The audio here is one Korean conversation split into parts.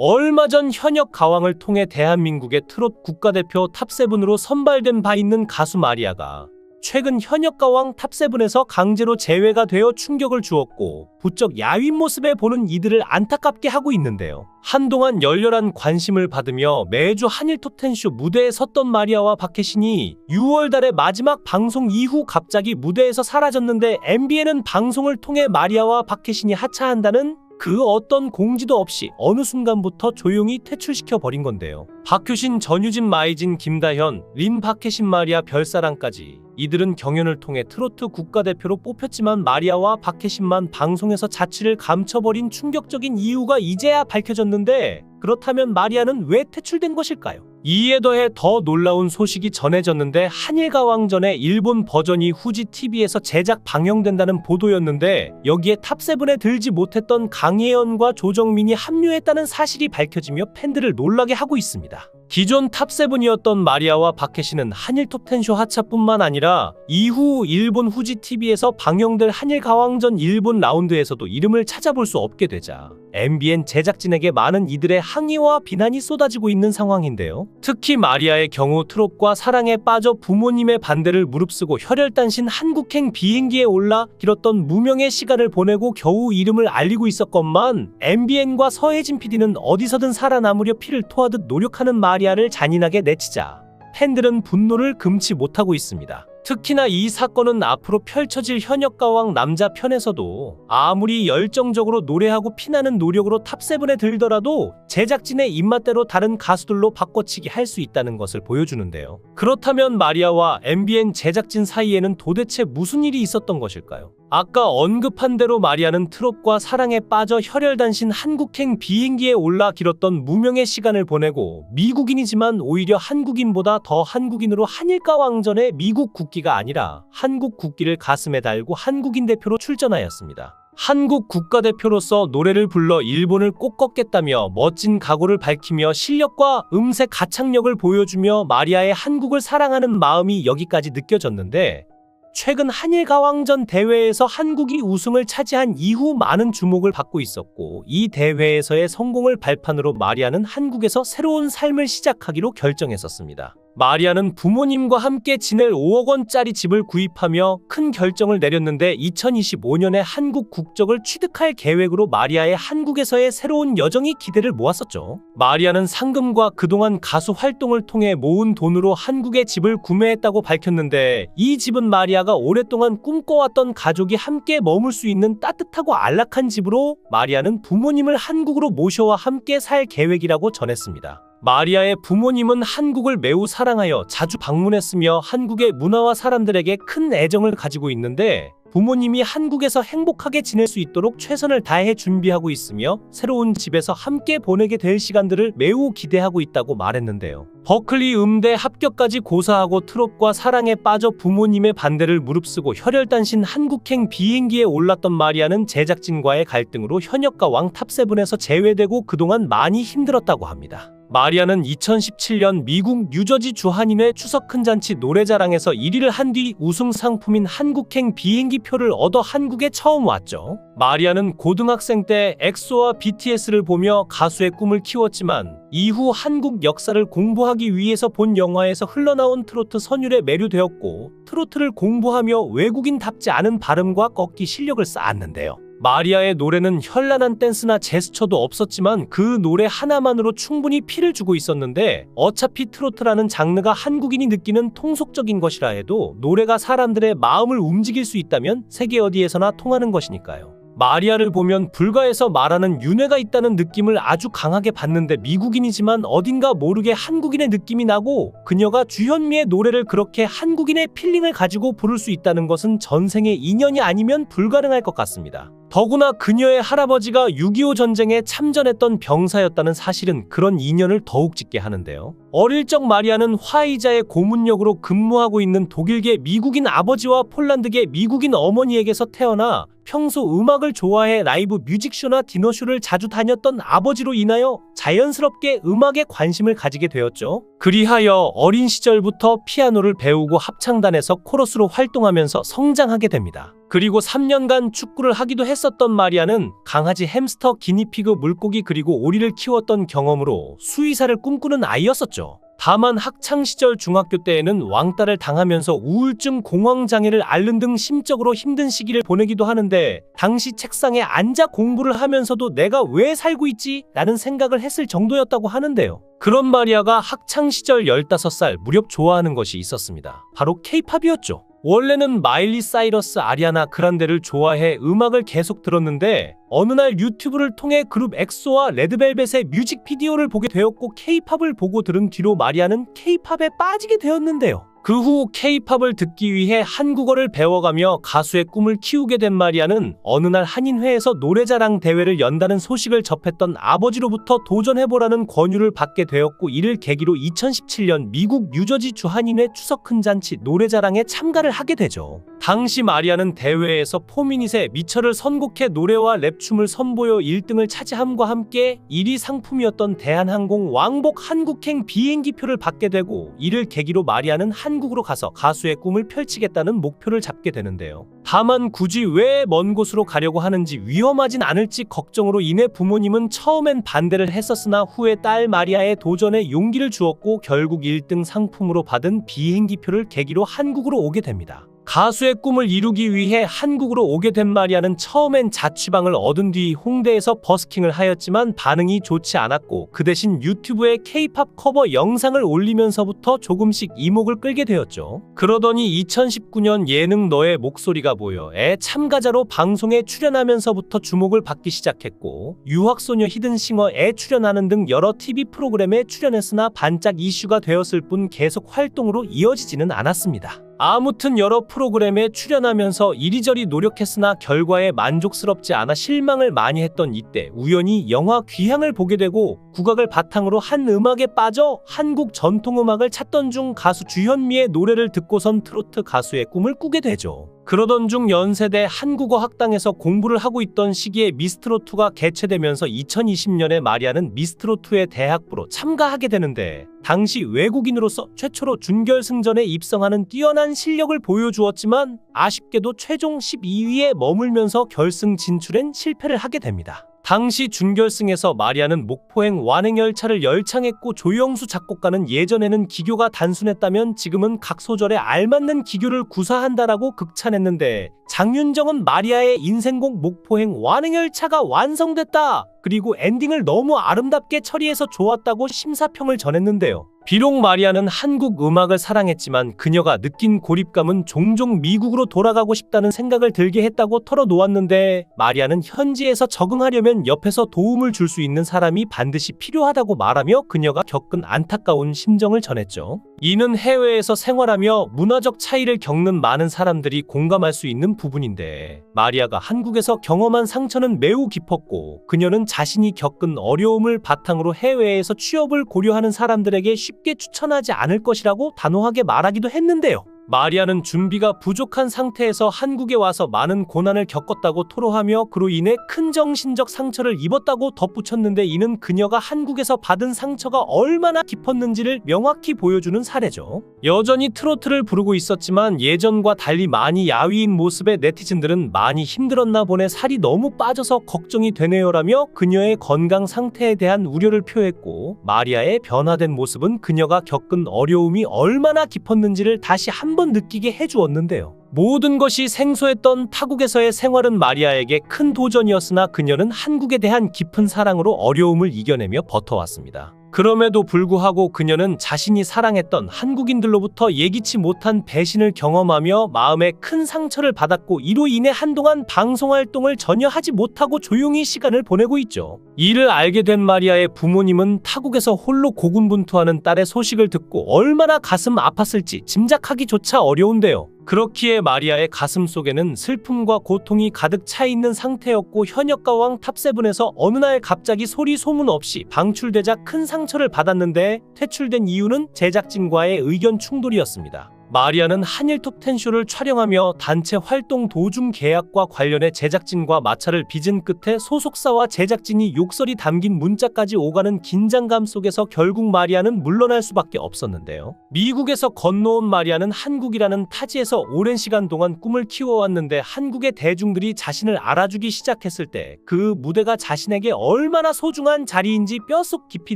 얼마 전 현역 가왕을 통해 대한민국의 트롯 국가대표 탑7으로 선발된 바 있는 가수 마리아가 최근 현역 가왕 탑7에서 강제로 제외가 되어 충격을 주었고 부쩍 야윈 모습에 보는 이들을 안타깝게 하고 있는데요. 한동안 열렬한 관심을 받으며 매주 한일 톱10쇼 무대에 섰던 마리아와 박혜신이 6월 달에 마지막 방송 이후 갑자기 무대에서 사라졌는데 MBN은 방송을 통해 마리아와 박혜신이 하차한다는 그 어떤 공지도 없이 어느 순간부터 조용히 퇴출시켜버린 건데요. 박효신, 전유진, 마이진, 김다현, 린, 박혜신, 마리아, 별사랑까지 이들은 경연을 통해 트로트 국가대표로 뽑혔지만 마리아와 박혜신만 방송에서 자취를 감춰버린 충격적인 이유가 이제야 밝혀졌는데 그렇다면 마리아는 왜 퇴출된 것일까요? 이에 더해 더 놀라운 소식이 전해졌는데 한일가왕전의 일본 버전이 후지 TV에서 제작 방영된다는 보도였는데 여기에 탑7에 들지 못했던 강예연과 조정민이 합류했다는 사실이 밝혀지며 팬들을 놀라게 하고 있습니다. 기존 탑7이었던 마리아와 박혜신은 한일 톱10쇼 하차뿐만 아니라 이후 일본 후지 TV에서 방영될 한일가왕전 일본 라운드에서도 이름을 찾아볼 수 없게 되자 MBN 제작진에게 많은 이들의 항의와 비난이 쏟아지고 있는 상황인데요. 특히 마리아의 경우 트롯과 사랑에 빠져 부모님의 반대를 무릅쓰고 혈혈단신 한국행 비행기에 올라 길었던 무명의 시간을 보내고 겨우 이름을 알리고 있었건만 MBN과 서혜진 PD는 어디서든 살아남으려 피를 토하듯 노력하는 마리아를 잔인하게 내치자 팬들은 분노를 금치 못하고 있습니다. 특히나 이 사건은 앞으로 펼쳐질 현역가왕 남자 편에서도 아무리 열정적으로 노래하고 피나는 노력으로 탑7에 들더라도 제작진의 입맛대로 다른 가수들로 바꿔치기 할 수 있다는 것을 보여주는데요. 그렇다면 마리아와 MBN 제작진 사이에는 도대체 무슨 일이 있었던 것일까요? 아까 언급한 대로 마리아는 트롯과 사랑에 빠져 혈혈단신 한국행 비행기에 올라 길었던 무명의 시간을 보내고 미국인이지만 오히려 한국인보다 더 한국인으로 한일가왕전에 미국 국기가 아니라 한국 국기를 가슴에 달고 한국인 대표로 출전하였습니다. 한국 국가대표로서 노래를 불러 일본을 꼭 꺾겠다며 멋진 각오를 밝히며 실력과 음색 가창력을 보여주며 마리아의 한국을 사랑하는 마음이 여기까지 느껴졌는데 최근 한일가왕전 대회에서 한국이 우승을 차지한 이후 많은 주목을 받고 있었고 이 대회에서의 성공을 발판으로 마리아는 한국에서 새로운 삶을 시작하기로 결정했었습니다. 마리아는 부모님과 함께 지낼 5억 원짜리 집을 구입하며 큰 결정을 내렸는데 2025년에 한국 국적을 취득할 계획으로 마리아의 한국에서의 새로운 여정이 기대를 모았었죠. 마리아는 상금과 그동안 가수 활동을 통해 모은 돈으로 한국에 집을 구매했다고 밝혔는데 이 집은 마리아가 오랫동안 꿈꿔왔던 가족이 함께 머물 수 있는 따뜻하고 안락한 집으로 마리아는 부모님을 한국으로 모셔와 함께 살 계획이라고 전했습니다. 마리아의 부모님은 한국을 매우 사랑하여 자주 방문했으며 한국의 문화와 사람들에게 큰 애정을 가지고 있는데 부모님이 한국에서 행복하게 지낼 수 있도록 최선을 다해 준비하고 있으며 새로운 집에서 함께 보내게 될 시간들을 매우 기대하고 있다고 말했는데요. 버클리 음대 합격까지 고사하고 트롯과 사랑에 빠져 부모님의 반대를 무릅쓰고 혈혈단신 한국행 비행기에 올랐던 마리아는 제작진과의 갈등으로 현역가왕 탑7에서 제외되고 그동안 많이 힘들었다고 합니다. 마리아는 2017년 미국 뉴저지 주 한인회 추석 큰잔치 노래자랑에서 1위를 한 뒤 우승 상품인 한국행 비행기표를 얻어 한국에 처음 왔죠. 마리아는 고등학생 때 엑소와 BTS를 보며 가수의 꿈을 키웠지만 이후 한국 역사를 공부하기 위해서 본 영화에서 흘러나온 트로트 선율에 매료되었고 트로트를 공부하며 외국인답지 않은 발음과 꺾기 실력을 쌓았는데요. 마리아의 노래는 현란한 댄스나 제스처도 없었지만 그 노래 하나만으로 충분히 피를 주고 있었는데 어차피 트로트라는 장르가 한국인이 느끼는 통속적인 것이라 해도 노래가 사람들의 마음을 움직일 수 있다면 세계 어디에서나 통하는 것이니까요. 마리아를 보면 불가에서 말하는 윤회가 있다는 느낌을 아주 강하게 받는데 미국인이지만 어딘가 모르게 한국인의 느낌이 나고 그녀가 주현미의 노래를 그렇게 한국인의 필링을 가지고 부를 수 있다는 것은 전생의 인연이 아니면 불가능할 것 같습니다. 더구나 그녀의 할아버지가 6.25 전쟁에 참전했던 병사였다는 사실은 그런 인연을 더욱 짙게 하는데요. 어릴 적 마리아는 화이자의 고문역으로 근무하고 있는 독일계 미국인 아버지와 폴란드계 미국인 어머니에게서 태어나 평소 음악을 좋아해 라이브 뮤직쇼나 디너쇼를 자주 다녔던 아버지로 인하여 자연스럽게 음악에 관심을 가지게 되었죠. 그리하여 어린 시절부터 피아노를 배우고 합창단에서 코러스로 활동하면서 성장하게 됩니다. 그리고 3년간 축구를 하기도 했었던 마리아는 강아지, 햄스터, 기니피그, 물고기 그리고 오리를 키웠던 경험으로 수의사를 꿈꾸는 아이였었죠. 다만 학창시절 중학교 때에는 왕따를 당하면서 우울증, 공황장애를 앓는 등 심적으로 힘든 시기를 보내기도 하는데 당시 책상에 앉아 공부를 하면서도 내가 왜 살고 있지? 라는 생각을 했을 정도였다고 하는데요. 그런 마리아가 학창시절 15살 무렵 좋아하는 것이 있었습니다. 바로 케이팝이었죠. 원래는 마일리 사이러스, 아리아나 그란데를 좋아해 음악을 계속 들었는데 어느 날 유튜브를 통해 그룹 엑소와 레드벨벳의 뮤직비디오를 보게 되었고 케이팝을 보고 들은 뒤로 마리아는 케이팝에 빠지게 되었는데요. 그 후 케이팝을 듣기 위해 한국어를 배워가며 가수의 꿈을 키우게 된 마리아는 어느 날 한인회에서 노래자랑 대회를 연다는 소식을 접했던 아버지로부터 도전해보라는 권유를 받게 되었고 이를 계기로 2017년 미국 뉴저지주 한인회 추석 큰 잔치 노래자랑에 참가를 하게 되죠. 당시 마리아는 대회에서 포미닛의 미처를 선곡해 노래와 랩춤을 선보여 1등을 차지함과 함께 1위 상품이었던 대한항공 왕복 한국행 비행기표를 받게 되고 이를 계기로 마리아는 한국으로 가서 가수의 꿈을 펼치겠다는 목표를 잡게 되는데요. 다만 굳이 왜 먼 곳으로 가려고 하는지 위험하진 않을지 걱정으로 인해 부모님은 처음엔 반대를 했었으나 후에 딸 마리아의 도전에 용기를 주었고 결국 1등 상품으로 받은 비행기표를 계기로 한국으로 오게 됩니다. 가수의 꿈을 이루기 위해 한국으로 오게 된 마리아는 처음엔 자취방을 얻은 뒤 홍대에서 버스킹을 하였지만 반응이 좋지 않았고 그 대신 유튜브에 K-팝 커버 영상을 올리면서부터 조금씩 이목을 끌게 되었죠. 그러더니 2019년 예능 너의 목소리가 보여에 참가자로 방송에 출연하면서부터 주목을 받기 시작했고 유학소녀 히든싱어에 출연하는 등 여러 TV 프로그램에 출연했으나 반짝 이슈가 되었을 뿐 계속 활동으로 이어지지는 않았습니다. 아무튼 여러 프로그램에 출연하면서 이리저리 노력했으나 결과에 만족스럽지 않아 실망을 많이 했던 이때 우연히 영화 귀향을 보게 되고 국악을 바탕으로 한 음악에 빠져 한국 전통음악을 찾던 중 가수 주현미의 노래를 듣고선 트로트 가수의 꿈을 꾸게 되죠. 그러던 중 연세대 한국어 학당에서 공부를 하고 있던 시기에 미스트롯2가 개최되면서 2020년에 마리아는 미스트롯2의 대학부로 참가하게 되는데 당시 외국인으로서 최초로 준결승전에 입성하는 뛰어난 실력을 보여주었지만 아쉽게도 최종 12위에 머물면서 결승 진출엔 실패를 하게 됩니다. 당시 준결승에서 마리아는 목포행 완행열차를 열창했고 조영수 작곡가는 예전에는 기교가 단순했다면 지금은 각 소절에 알맞는 기교를 구사한다라고 극찬했는데 장윤정은 마리아의 인생곡 목포행 완행열차가 완성됐다. 그리고 엔딩을 너무 아름답게 처리해서 좋았다고 심사평을 전했는데요. 비록 마리아는 한국 음악을 사랑했지만 그녀가 느낀 고립감은 종종 미국으로 돌아가고 싶다는 생각을 들게 했다고 털어놓았는데 마리아는 현지에서 적응하려면 옆에서 도움을 줄 수 있는 사람이 반드시 필요하다고 말하며 그녀가 겪은 안타까운 심정을 전했죠. 이는 해외에서 생활하며 문화적 차이를 겪는 많은 사람들이 공감할 수 있는 부분인데 마리아가 한국에서 경험한 상처는 매우 깊었고 그녀는 자신이 겪은 어려움을 바탕으로 해외에서 취업을 고려하는 사람들에게 쉽게 추천하지 않을 것이라고 단호하게 말하기도 했는데요. 마리아는 준비가 부족한 상태에서 한국에 와서 많은 고난을 겪었다고 토로하며 그로 인해 큰 정신적 상처를 입었다고 덧붙였는데 이는 그녀가 한국에서 받은 상처가 얼마나 깊었는지를 명확히 보여주는 사례죠. 여전히 트로트를 부르고 있었지만 예전과 달리 많이 야위인 모습에 네티즌들은 많이 힘들었나 보네, 살이 너무 빠져서 걱정이 되네요라며 그녀의 건강 상태에 대한 우려를 표했고 마리아의 변화된 모습은 그녀가 겪은 어려움이 얼마나 깊었는지를 다시 한번 느끼게 해주었는데요. 모든 것이 생소했던 타국에서의 생활은 마리아에게 큰 도전이었으나 그녀는 한국에 대한 깊은 사랑으로 어려움을 이겨내며 버텨왔습니다. 그럼에도 불구하고 그녀는 자신이 사랑했던 한국인들로부터 예기치 못한 배신을 경험하며 마음에 큰 상처를 받았고 이로 인해 한동안 방송활동을 전혀 하지 못하고 조용히 시간을 보내고 있죠. 이를 알게 된 마리아의 부모님은 타국에서 홀로 고군분투하는 딸의 소식을 듣고 얼마나 가슴 아팠을지 짐작하기조차 어려운데요. 그렇기에 마리아의 가슴 속에는 슬픔과 고통이 가득 차 있는 상태였고 현역가왕 탑7에서 어느 날 갑자기 소리 소문 없이 방출되자 큰 상처를 받았는데 퇴출된 이유는 제작진과의 의견 충돌이었습니다. 마리아는 한일 톱10쇼를 촬영하며 단체 활동 도중 계약과 관련해 제작진과 마찰을 빚은 끝에 소속사와 제작진이 욕설이 담긴 문자까지 오가는 긴장감 속에서 결국 마리아는 물러날 수밖에 없었는데요. 미국에서 건너온 마리아는 한국이라는 타지에서 오랜 시간 동안 꿈을 키워왔는데 한국의 대중들이 자신을 알아주기 시작했을 때 그 무대가 자신에게 얼마나 소중한 자리인지 뼛속 깊이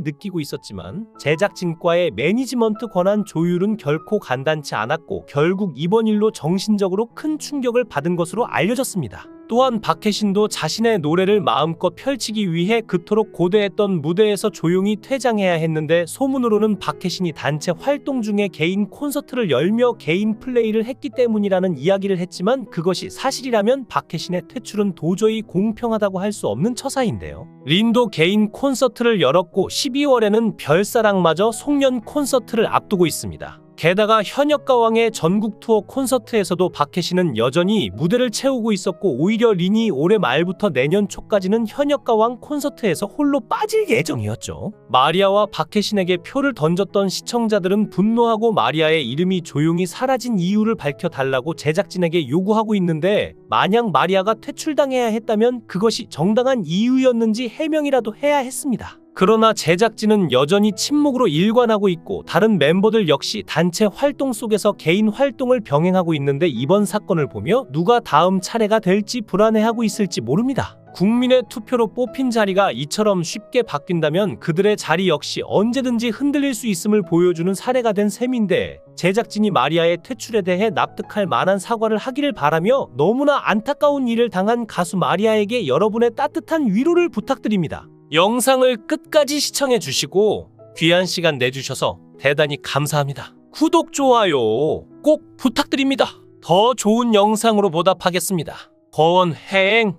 느끼고 있었지만 제작진과의 매니지먼트 권한 조율은 결코 간단치 않았고 결국 이번 일로 정신적으로 큰 충격을 받은 것으로 알려졌습니다. 또한 박혜신도 자신의 노래를 마음껏 펼치기 위해 그토록 고대했던 무대에서 조용히 퇴장해야 했는데 소문으로는 박혜신이 단체 활동 중에 개인 콘서트를 열며 개인 플레이를 했기 때문이라는 이야기를 했지만 그것이 사실이라면 박혜신의 퇴출은 도저히 공평하다고 할 수 없는 처사인데요. 린도 개인 콘서트를 열었고 12월에는 별사랑마저 송년 콘서트를 앞두고 있습니다. 게다가 현역가왕의 전국 투어 콘서트에서도 박혜신은 여전히 무대를 채우고 있었고 오히려 린이 올해 말부터 내년 초까지는 현역가왕 콘서트에서 홀로 빠질 예정이었죠. 마리아와 박혜신에게 표를 던졌던 시청자들은 분노하고 마리아의 이름이 조용히 사라진 이유를 밝혀달라고 제작진에게 요구하고 있는데 만약 마리아가 퇴출당해야 했다면 그것이 정당한 이유였는지 해명이라도 해야 했습니다. 그러나 제작진은 여전히 침묵으로 일관하고 있고 다른 멤버들 역시 단체 활동 속에서 개인 활동을 병행하고 있는데 이번 사건을 보며 누가 다음 차례가 될지 불안해하고 있을지 모릅니다. 국민의 투표로 뽑힌 자리가 이처럼 쉽게 바뀐다면 그들의 자리 역시 언제든지 흔들릴 수 있음을 보여주는 사례가 된 셈인데 제작진이 마리아의 퇴출에 대해 납득할 만한 사과를 하기를 바라며 너무나 안타까운 일을 당한 가수 마리아에게 여러분의 따뜻한 위로를 부탁드립니다. 영상을 끝까지 시청해 주시고 귀한 시간 내주셔서 대단히 감사합니다. 구독, 좋아요 꼭 부탁드립니다. 더 좋은 영상으로 보답하겠습니다. 거원 해행